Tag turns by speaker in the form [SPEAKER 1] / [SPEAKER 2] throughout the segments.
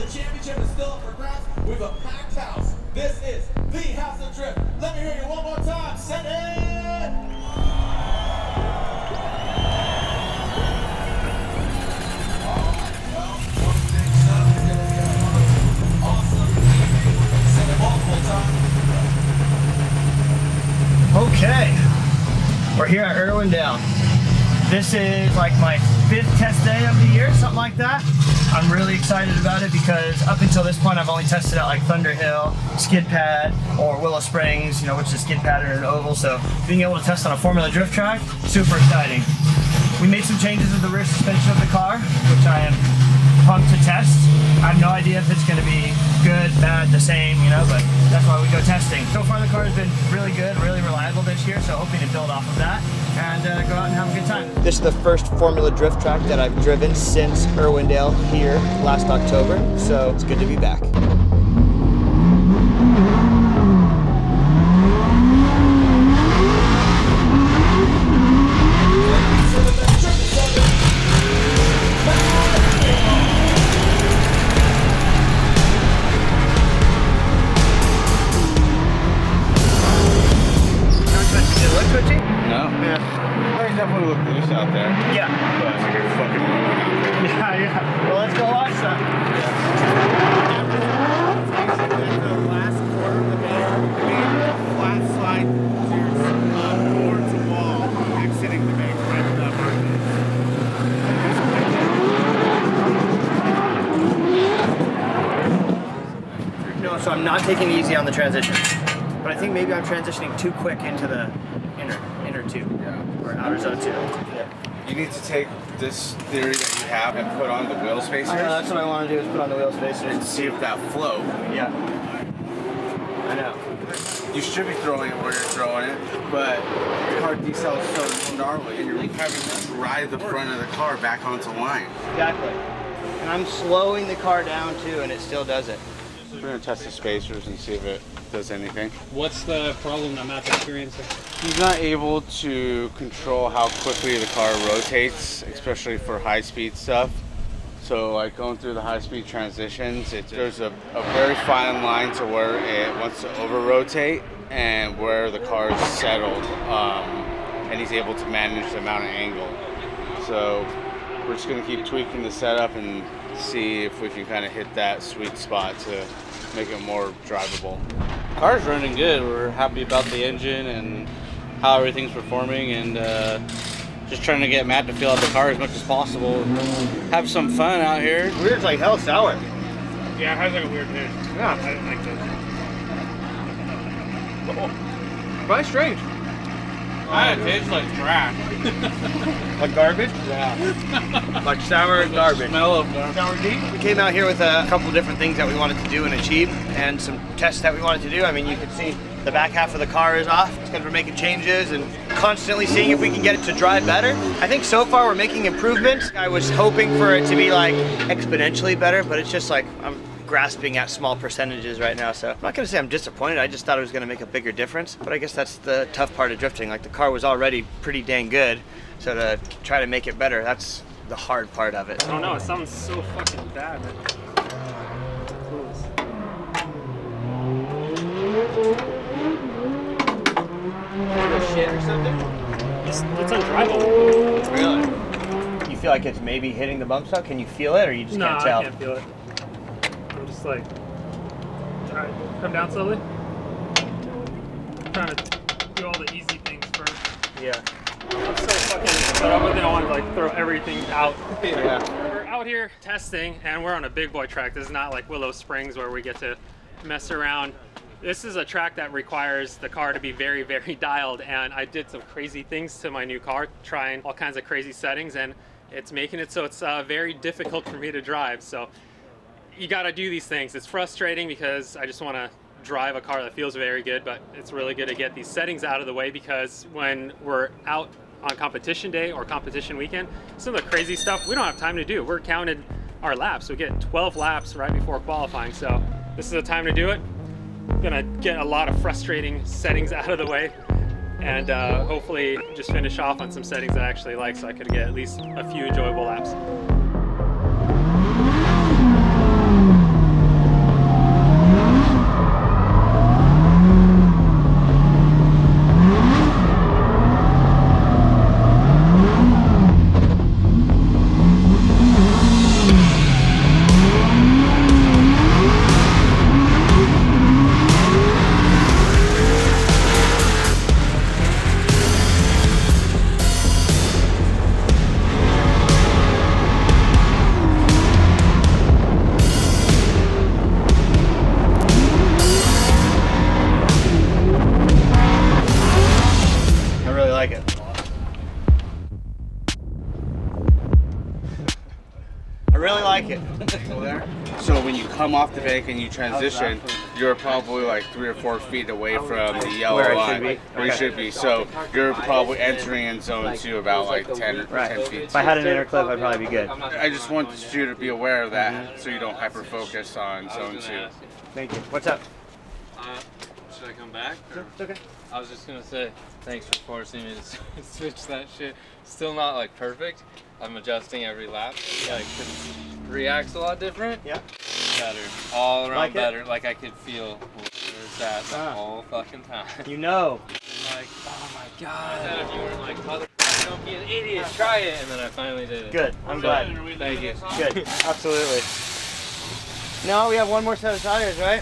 [SPEAKER 1] The championship is still up for grabs. We have a packed house. This is the House of Drift. Let me hear you one more time. Set it!
[SPEAKER 2] Okay, we're here at Irwindale. This is like my 5th test day of the year, something like that. I'm really excited about it because up until this point I've only tested out like Thunderhill, Skid Pad, or Willow Springs, you know, which is skid pattern and oval. So being able to test on a Formula Drift track, super exciting. We made some changes to the rear suspension of the car, which I am pumped to test. I have no idea if it's going to be good, bad, the same, you know, but that's why we go testing. So far the car has been really good, really reliable this year, so hoping to build off of that and go out and have a good time. This is the first Formula Drift track that I've driven since Irwindale here last October, so it's good to be back.
[SPEAKER 3] Definitely look loose out there.
[SPEAKER 2] Yeah.
[SPEAKER 3] But you're fucking moving out there.
[SPEAKER 2] Yeah. Well, let's go watch that.
[SPEAKER 4] The last quarter of the bank, flat slide towards the wall, exiting the bank right at that mark.
[SPEAKER 2] No, so I'm not taking it easy on the transition, but I think maybe I'm transitioning too quick into the inner two.
[SPEAKER 3] Yeah.
[SPEAKER 2] Or outer zone 2. Yeah.
[SPEAKER 3] You need to take this theory that you have and put on the wheel spacers.
[SPEAKER 2] I know, that's what I want to do is put on the wheel spacers.
[SPEAKER 3] And see if that flow.
[SPEAKER 2] Yeah. I know.
[SPEAKER 3] You should be throwing it where you're throwing it, but the car decel is so gnarly and you're having to ride the front of the car back onto line.
[SPEAKER 2] Exactly. And I'm slowing the car down too, and it still does it.
[SPEAKER 3] We're going to test the spacers and see if it does anything.
[SPEAKER 5] What's the problem that Matt's experiencing?
[SPEAKER 3] He's not able to control how quickly the car rotates, especially for high-speed stuff. So like going through the high-speed transitions, there's a very fine line to where it wants to over-rotate and where the car is settled, and he's able to manage the amount of angle. So we're just going to keep tweaking the setup and see if we can kind of hit that sweet spot to make it more drivable.
[SPEAKER 5] Car's running good. We're happy about the engine and how everything's performing, and just trying to get Matt to feel out the car as much as possible. Have some fun out here.
[SPEAKER 2] Weird's like hell sour.
[SPEAKER 5] Yeah, it has like a weird taste.
[SPEAKER 2] Yeah.
[SPEAKER 5] I didn't like this.
[SPEAKER 2] Oh, probably strange.
[SPEAKER 5] It tastes like trash.
[SPEAKER 2] Like garbage?
[SPEAKER 5] Yeah.
[SPEAKER 2] Like sour garbage.
[SPEAKER 5] Smell of garbage.
[SPEAKER 2] Sour deep. We came out here with a couple different things that we wanted to do and achieve, and some tests that we wanted to do. I mean, you can see the back half of the car is off because we're making changes and constantly seeing if we can get it to drive better. I think so far we're making improvements. I was hoping for it to be like exponentially better, but it's just like I'm grasping at small percentages right now, so I'm not gonna say I'm disappointed. I just thought it was gonna make a bigger difference, but I guess that's the tough part of drifting. Like the car was already pretty dang good, so to try to make it better, that's the hard part of it.
[SPEAKER 5] I don't know, it sounds so fucking bad.
[SPEAKER 2] Shit or something?
[SPEAKER 5] It's undrivable.
[SPEAKER 2] Really? You feel like it's maybe hitting the bump stop? Can you feel it, or you just can't tell?
[SPEAKER 5] I can't feel it. I'm just like, try to come down slowly. Trying to do all the easy things first.
[SPEAKER 2] Yeah.
[SPEAKER 5] I'm so fucking set up with it. I want to like throw everything out.
[SPEAKER 2] Yeah.
[SPEAKER 5] We're out here testing, and we're on a big boy track. This is not like Willow Springs where we get to mess around. This is a track that requires the car to be very, very dialed, and I did some crazy things to my new car, trying all kinds of crazy settings, and it's making it so it's very difficult for me to drive. So you got to do these things. It's frustrating because I just want to drive a car that feels very good, but it's really good to get these settings out of the way, because when we're out on competition day or competition weekend, some of the crazy stuff we don't have time to do. We're counted our laps. We get 12 laps right before qualifying, so this is the time to do it. I'm gonna get a lot of frustrating settings out of the way, and hopefully just finish off on some settings that I actually like, so I could get at least a few enjoyable laps.
[SPEAKER 2] really like it.
[SPEAKER 3] So when you come off the bank and you transition, you're probably like 3 or 4 feet away from the yellow
[SPEAKER 2] Where I
[SPEAKER 3] line,
[SPEAKER 2] should be.
[SPEAKER 3] where you
[SPEAKER 2] Okay.
[SPEAKER 3] should be. So you're probably entering in zone 2 about like 10 feet.
[SPEAKER 2] If I had an inner clip, I'd probably be good.
[SPEAKER 3] I just want you to be aware of that, so you don't hyper focus on zone 2.
[SPEAKER 2] Thank you. What's up?
[SPEAKER 6] Should I come back?
[SPEAKER 2] It's okay.
[SPEAKER 6] I was just gonna say, thanks for forcing me to switch that shit. Still not like perfect. I'm adjusting every lap. Like, it reacts a lot different.
[SPEAKER 2] Yeah.
[SPEAKER 6] Better. All around
[SPEAKER 2] Like it?
[SPEAKER 6] better. Like I could feel where's that the whole fucking time.
[SPEAKER 2] You know.
[SPEAKER 6] Like, oh my god. Instead of you were like, motherfucker, don't be an idiot, try it. And then I finally did it.
[SPEAKER 2] Good. I'm glad.
[SPEAKER 6] Thank you.
[SPEAKER 2] Good. Absolutely. Now we have one more set of tires, right?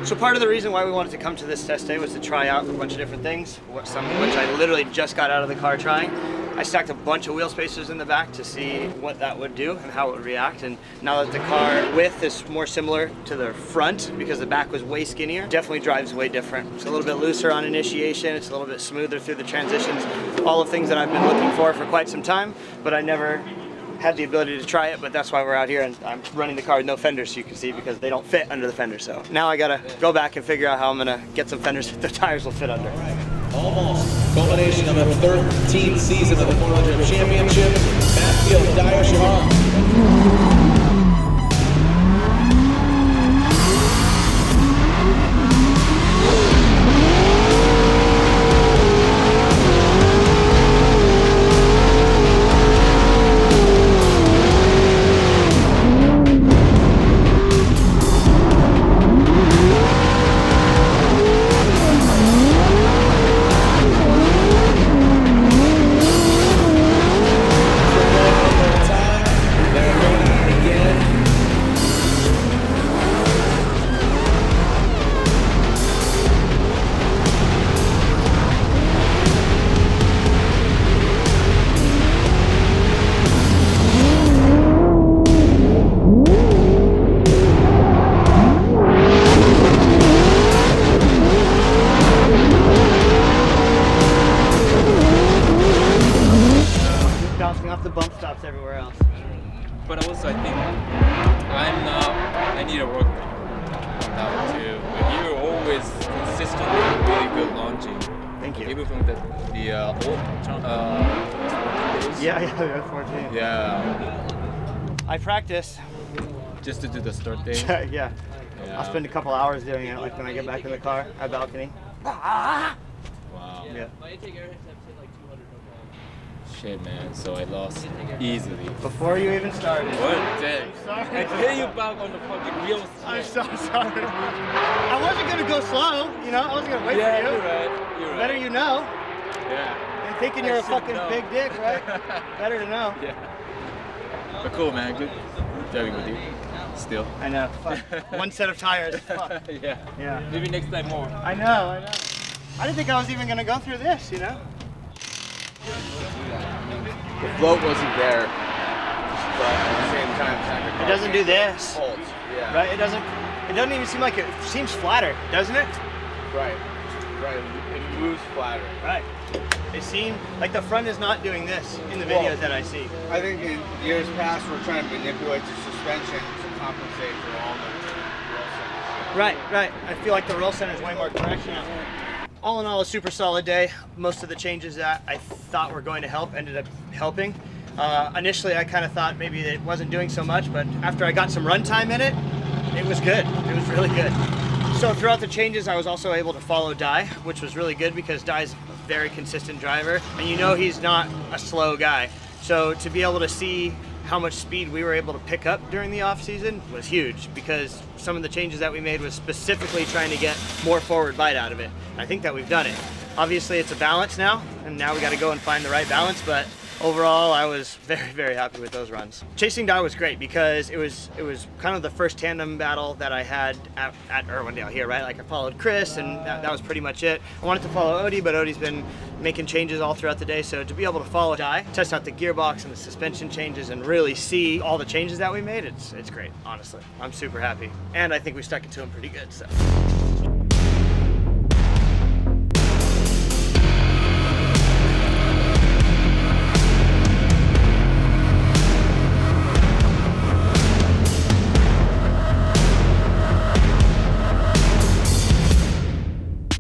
[SPEAKER 2] So part of the reason why we wanted to come to this test day was to try out a bunch of different things, some of which I literally just got out of the car trying. I stacked a bunch of wheel spacers in the back to see what that would do and how it would react. And now that the car width is more similar to the front because the back was way skinnier, definitely drives way different. It's a little bit looser on initiation. It's a little bit smoother through the transitions. All the things that I've been looking for quite some time, but I never had the ability to try it, but that's why we're out here, and I'm running the car with no fenders, so you can see, because they don't fit under the fender. So now I gotta go back and figure out how I'm gonna get some fenders that the tires will fit under.
[SPEAKER 1] Almost culmination of a 13th season of the Formula Drift Championship. Mattfield, Dyer, Shahar.
[SPEAKER 2] Bouncing off the bump stops everywhere else.
[SPEAKER 6] But also, I think I need to work on that one too. But you were always consistently really good launching.
[SPEAKER 2] Thank you.
[SPEAKER 6] Even from the old days.
[SPEAKER 2] Yeah, 14.
[SPEAKER 6] Yeah.
[SPEAKER 2] I practice.
[SPEAKER 6] Just to do the start day.
[SPEAKER 2] Yeah. I'll spend a couple hours doing it, like when I get back in the car at balcony.
[SPEAKER 6] Wow.
[SPEAKER 2] Yeah.
[SPEAKER 6] Shit, man. So I lost easily.
[SPEAKER 2] Before you even started.
[SPEAKER 6] What? Damn.
[SPEAKER 2] Sorry.
[SPEAKER 6] I hit you back on the fucking wheels.
[SPEAKER 2] I'm so sorry. I wasn't gonna go slow, you know. I wasn't gonna wait for you.
[SPEAKER 6] You're right. You're right.
[SPEAKER 2] Better you know.
[SPEAKER 6] Yeah.
[SPEAKER 2] And thinking
[SPEAKER 6] I
[SPEAKER 2] you're a
[SPEAKER 6] should
[SPEAKER 2] fucking
[SPEAKER 6] know.
[SPEAKER 2] big dick, right? Better to know.
[SPEAKER 6] Yeah. But cool, man. Good driving with you. Still.
[SPEAKER 2] I know. Fuck. One set of tires. Fuck.
[SPEAKER 6] Yeah.
[SPEAKER 2] Yeah.
[SPEAKER 6] Maybe next time more.
[SPEAKER 2] I know. I didn't think I was even gonna go through this, you know.
[SPEAKER 3] The float wasn't there, but at the same time,
[SPEAKER 2] It doesn't do this,
[SPEAKER 3] Holds. Yeah.
[SPEAKER 2] right? It doesn't even seem like it seems flatter, doesn't it?
[SPEAKER 3] Right. Right. It moves flatter.
[SPEAKER 2] Right. It seems like the front is not doing this in the videos that I see.
[SPEAKER 3] I think in years past we're trying to manipulate the suspension to compensate for all the roll centers.
[SPEAKER 2] Right. I feel like the roll center is way more correct now. All in all, a super solid day. Most of the changes that I thought were going to help ended up helping. Initially, I kind of thought maybe that it wasn't doing so much, but after I got some runtime in it, it was good. It was really good. So throughout the changes, I was also able to follow Dai, which was really good because Dai's a very consistent driver, and you know he's not a slow guy. So to be able to see how much speed we were able to pick up during the off season was huge, because some of the changes that we made was specifically trying to get more forward bite out of it. I think that we've done it. Obviously it's a balance now, and now we got to go and find the right balance, but overall I was very, very happy with those runs. Chasing Dai was great because it was kind of the first tandem battle that I had at Irwindale here, right? Like I followed Chris, and that was pretty much it. I wanted to follow Odie, but Odie's been making changes all throughout the day, so to be able to follow Dai, test out the gearbox and the suspension changes and really see all the changes that we made, it's great, honestly. I'm super happy, and I think we stuck it to him pretty good, so.